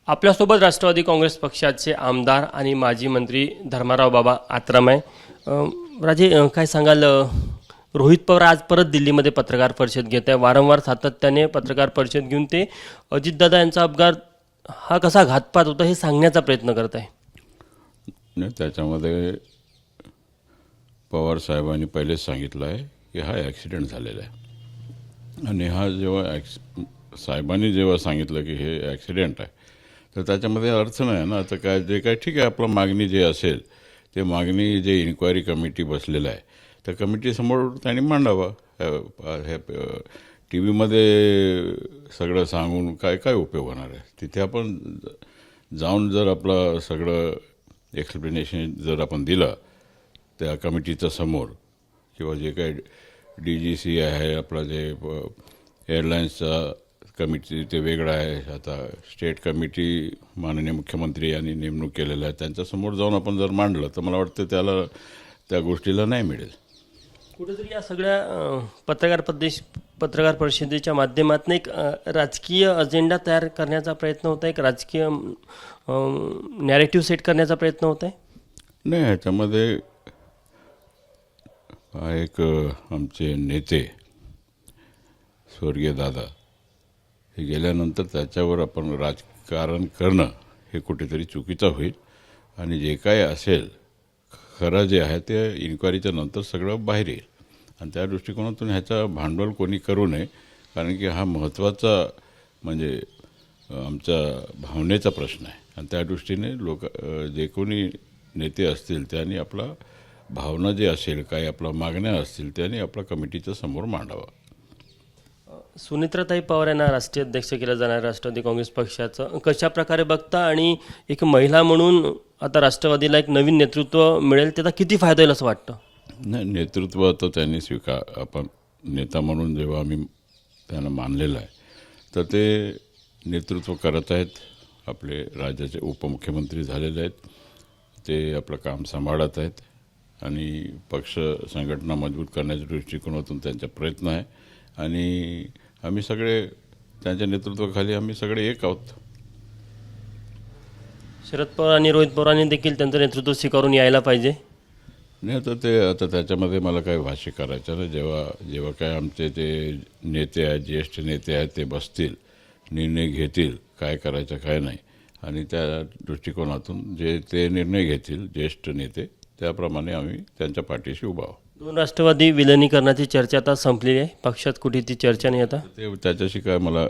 आपल्यासोबत राष्ट्रवादी काँग्रेस पक्षाचे आमदार आणि माजी मंत्री धर्माराव बाबा आत्राम आहे. राजे, काय सांगाल? रोहित पवार आज परत दिल्लीमध्ये पत्रकार परिषद घेत आहे. वारंवार सातत्याने पत्रकार परिषद घेऊन ते अजितदादा यांचा अपघात हा कसा घातपात होता हे सांगण्याचा प्रयत्न करत आहे. नाही, त्याच्यामध्ये पवार साहेबांनी पहिलेच सांगितलं आहे की हा ॲक्सिडेंट झालेला आहे. आणि हा जेव्हा साहेबांनी जेव्हा सांगितलं की हे ॲक्सिडेंट आहे तर त्याच्यामध्ये अर्थ नाही ना. तर काय जे काय ठीक आहे, आपलं मागणी जे असेल ते मागणी जे इन्क्वायरी कमिटी बसलेलं आहे त्या कमिटीसमोर त्यांनी मांडावं. हे टी व्हीमध्ये सगळं सांगून काय काय उपयोग होणार आहे? तिथे आपण जाऊन जर आपलं सगळं एक्सप्लेनेशन जर आपण दिलं त्या कमिटीच्या समोर, किंवा जे काही DGC आहे आपला जे एअरलाईन्सचा कमिटी ते वेगळं आहे, आता स्टेट कमिटी माननीय मुख्यमंत्री यांनी नेमणूक केलेलं आहे त्यांच्यासमोर जाऊन आपण जर मांडलं तर मला वाटतं त्याला त्या गोष्टीला नाही मिळेल. कुठेतरी या सगळ्या पत्रकार परिषदेच्या माध्यमातून एक राजकीय अजेंडा तयार करण्याचा प्रयत्न होता, एक राजकीय नॅरेटिव्ह सेट करण्याचा प्रयत्न होत आहे. नाही, ह्याच्यामध्ये एक आमचे नेते स्वर्गीय दादा हे गेल्यानंतर त्याच्यावर आपण राजकारण करणं हे कुठेतरी चुकीचं होईल. आणि जे काय असेल खरं जे आहे ते इन्क्वायरीच्या नंतर सगळं बाहेर येईल. आणि त्या दृष्टिकोनातून ह्याचा भांडवल कोणी करू नये, कारण की हा महत्त्वाचा म्हणजे आमच्या भावनेचा प्रश्न आहे. आणि त्या दृष्टीने जे कोणी नेते असतील त्यांनी आपला भावना जे असेल काही आपल्या मागण्या असतील त्यांनी आपल्या कमिटीच्या समोर मांडावा. सुनेत्राताई पवार यांना राष्ट्रीय अध्यक्ष केलं जाणार राष्ट्रवादी काँग्रेस पक्षाचं कशा प्रकारे बघता? आणि एक महिला म्हणून आता राष्ट्रवादीला एक नवीन नेतृत्व मिळेल, त्याचा किती फायदा होईल असं वाटतं? नाही, नेतृत्व तर त्यांनी आपण नेता म्हणून जेव्हा आम्ही त्यांना मानलेलं आहे तर ते नेतृत्व करत आहेत. आपले राज्याचे उपमुख्यमंत्री झालेले आहेत, ते आपलं काम सांभाळत आहेत आणि पक्ष संघटना मजबूत करण्याच्या दृष्टिकोनातून त्यांचा प्रयत्न आहे. आणि आम्ही सगळे त्यांच्या नेतृत्वाखाली आम्ही सगळे एक आहोत. शरद पवार आणि रोहित पवारांनी देखील त्यांचं नेतृत्व स्वीकारून यायला पाहिजे. नाही, आता त्याच्यामध्ये मला काही भाष्य करायचं नाही. जेव्हा काय आमचे ते नेते आहेत, ज्येष्ठ नेते आहेत, ते बसतील, निर्णय घेतील काय करायचं काय नाही, आणि त्या दृष्टिकोनातून जे ते निर्णय घेतील ज्येष्ठ नेते त्याप्रमाणे आम्ही त्यांच्या पाठीशी उभा आहोत. 2 राष्ट्रवादी विलिनीकरणाची चर्चा आता संपलेली आहे, पक्षात कुठे ती चर्चा नाही. आता ते त्याच्याशी काय मला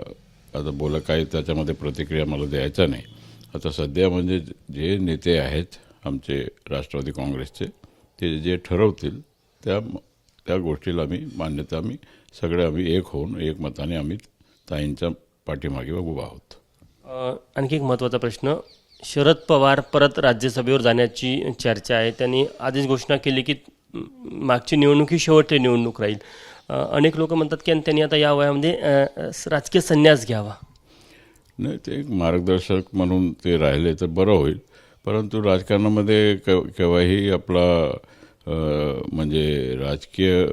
आता काय त्याच्यामध्ये प्रतिक्रिया मला द्यायचा नाही. आता सध्या म्हणजे जे नेते आहेत आमचे राष्ट्रवादी काँग्रेसचे ते जे ठरवतील त्या गोष्टीला मान्यता आम्ही एक होऊन एकमताने आम्ही ताईंच्या पाठीमागे उभा आहोत. आणखी एक महत्त्वाचा प्रश्न, शरद पवार परत राज्यसभेवर जाण्याची चर्चा आहे. त्यांनी आधीच घोषणा केली की मागची निवडणूक ही शेवटची निवडणूक राहील. अनेक लोक म्हणतात की त्यांनी आता या वयामध्ये राजकीय संन्यास घ्यावा. नाही, ते एक मार्गदर्शक म्हणून ते राहिले तर बरं होईल. परंतु राजकारणामध्ये केव्हाही आपला म्हणजे राजकीय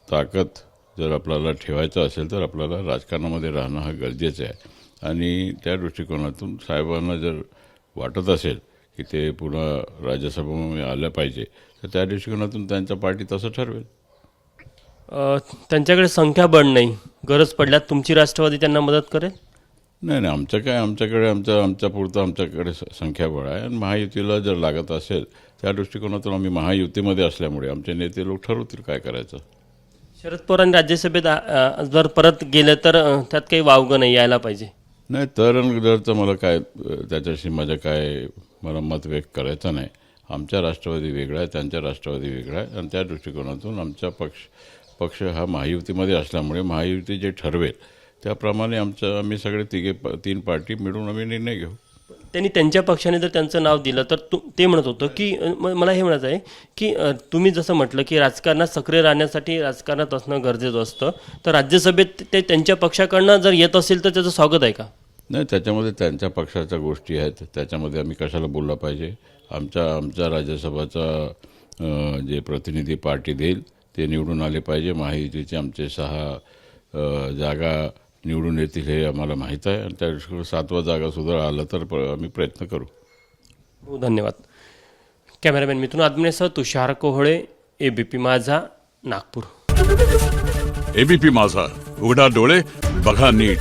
ताकद जर आपल्याला ठेवायचं असेल तर आपल्याला राजकारणामध्ये राहणं हा गरजेचं आहे. आणि त्या दृष्टिकोनातून साहेबांना जर वाटत असेल की ते पुन्हा राज्यसभेमध्ये आलं पाहिजे तर त्या दृष्टिकोनातून त्यांच्या पार्टी तसं ठरवेल. त्यांच्याकडे संख्याबळ नाही, गरज पडल्यात तुमची राष्ट्रवादी त्यांना मदत करेल? नाही, आमच्याकडे आमच्याकडे संख्याबळ आहे. आणि महायुतीला जर लागत असेल त्या दृष्टिकोनातून आम्ही महायुतीमध्ये असल्यामुळे आमचे नेते लोक ठरवतील काय करायचं. शरद पवारांनी राज्यसभेत जर परत गेलं तर त्यात काही वावगं नाही, यायला पाहिजे. नाही, जरचं मला मत व्यक्त करायचं नाही. आमच्या राष्ट्रवादी वेगळा आहे, त्यांच्या राष्ट्रवादी वेगळा आहे. आणि त्या दृष्टिकोनातून आमचा पक्ष हा महायुतीमध्ये असल्यामुळे महायुती जे ठरवेल त्याप्रमाणे आम्ही सगळे 3 पार्टी मिळून आम्ही निर्णय घेऊ. त्यांनी त्यांच्या पक्षाने जर त्यांचं नाव दिलं तर ते म्हणत होतं की मला हे म्हणायचं आहे की तुम्ही जसं म्हटलं की राजकारणात सक्रिय राहण्यासाठी राजकारणात असणं गरजेचं असतं, तर राज्यसभेत ते त्यांच्या पक्षाकडनं जर येत असेल तर त्याचं स्वागत आहे का? नाही, त्याच्यामध्ये त्यांच्या पक्षाच्या गोष्टी आहेत, त्याच्यामध्ये आम्ही कशाला बोलला पाहिजे. आमच्या राज्यसभाचा जे प्रतिनिधी पार्टी देईल ते निवडून आले पाहिजे. महायुतीचे आमचे 6 जागा निवडून येतील हे आम्हाला माहीत आहे आणि त्या दृष्टीने 7वा जागा सुद्धा आलं तर आम्ही प्रयत्न करू. हो, धन्यवाद. कॅमेरामॅन मिथुन आदमनेसह तुषार कोहळे, ABP माझा, नागपूर. ABP माझा, उघडा डोळे बघा नीट.